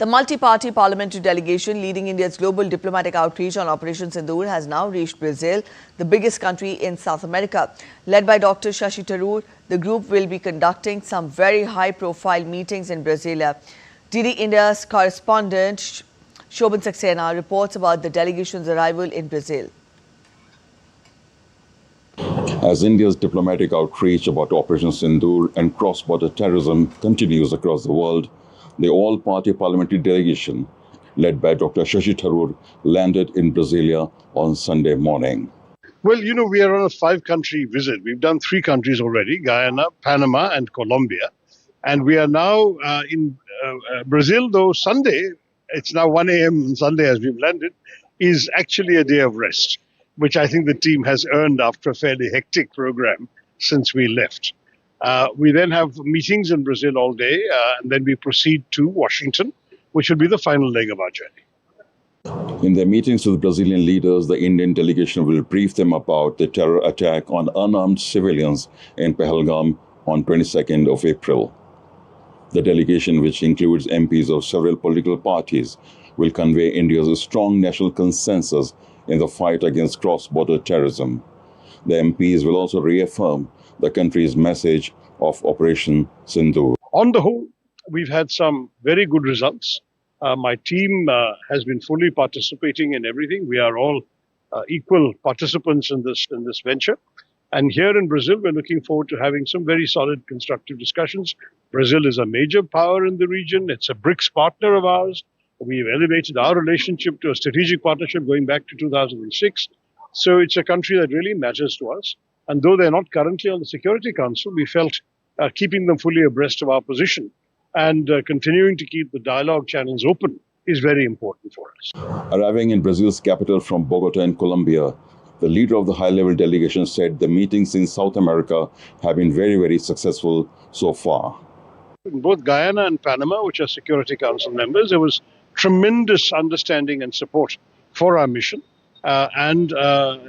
The multi-party parliamentary delegation leading India's global diplomatic outreach on Operation Sindoor has now reached Brazil, the biggest country in South America. Led by Dr. Shashi Tharoor, the group will be conducting some very high-profile meetings in Brasilia. DD India's correspondent Shobhan Saxena reports about the delegation's arrival in Brazil. As India's diplomatic outreach about Operation Sindoor and cross-border terrorism continues across the world, the all-party parliamentary delegation, led by Dr. Shashi Tharoor, landed in Brasilia on Sunday morning. Well, we are on a 5-country visit. We've done 3 countries already, Guyana, Panama, and Colombia. And we are now in Brazil, though Sunday, it's now 1 a.m. on Sunday as we've landed, is actually a day of rest, which I think the team has earned after a fairly hectic program since we left. We then have meetings in Brazil all day, and then we proceed to Washington, which will be the final leg of our journey. In their meetings with Brazilian leaders, the Indian delegation will brief them about the terror attack on unarmed civilians in Pahalgam on 22nd of April. The delegation, which includes MPs of several political parties, will convey India's strong national consensus in the fight against cross-border terrorism. The MPs will also reaffirm the country's message of Operation Sindoor. On the whole, we've had some very good results. My team has been fully participating in everything. We are all equal participants in this venture. And here in Brazil, we're looking forward to having some very solid, constructive discussions. Brazil is a major power in the region. It's a BRICS partner of ours. We've elevated our relationship to a strategic partnership going back to 2006. So it's a country that really matters to us. And though they're not currently on the Security Council, we felt keeping them fully abreast of our position and continuing to keep the dialogue channels open is very important for us. Arriving in Brazil's capital from Bogota in Colombia, the leader of the high-level delegation said the meetings in South America have been very, very successful so far. In both Guyana and Panama, which are Security Council members, there was tremendous understanding and support for our mission and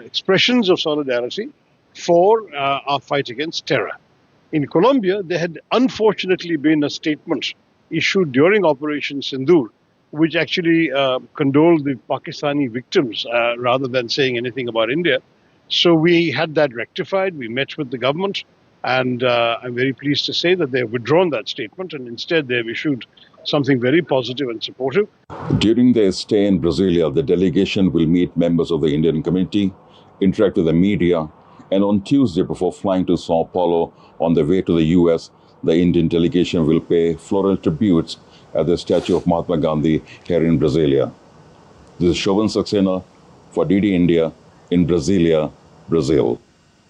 expressions of solidarity for our fight against terror. In Colombia, there had unfortunately been a statement issued during Operation Sindoor, which actually condoled the Pakistani victims rather than saying anything about India. So we had that rectified. We met with the government, and I'm very pleased to say that they have withdrawn that statement, and instead they have issued something very positive and supportive. During their stay in Brasilia, the delegation will meet members of the Indian community, interact with the media, and on Tuesday, before flying to Sao Paulo on the way to the US, the Indian delegation will pay floral tributes at the statue of Mahatma Gandhi here in Brasilia. This is Shobhan Saxena for DD India in Brasilia, Brazil.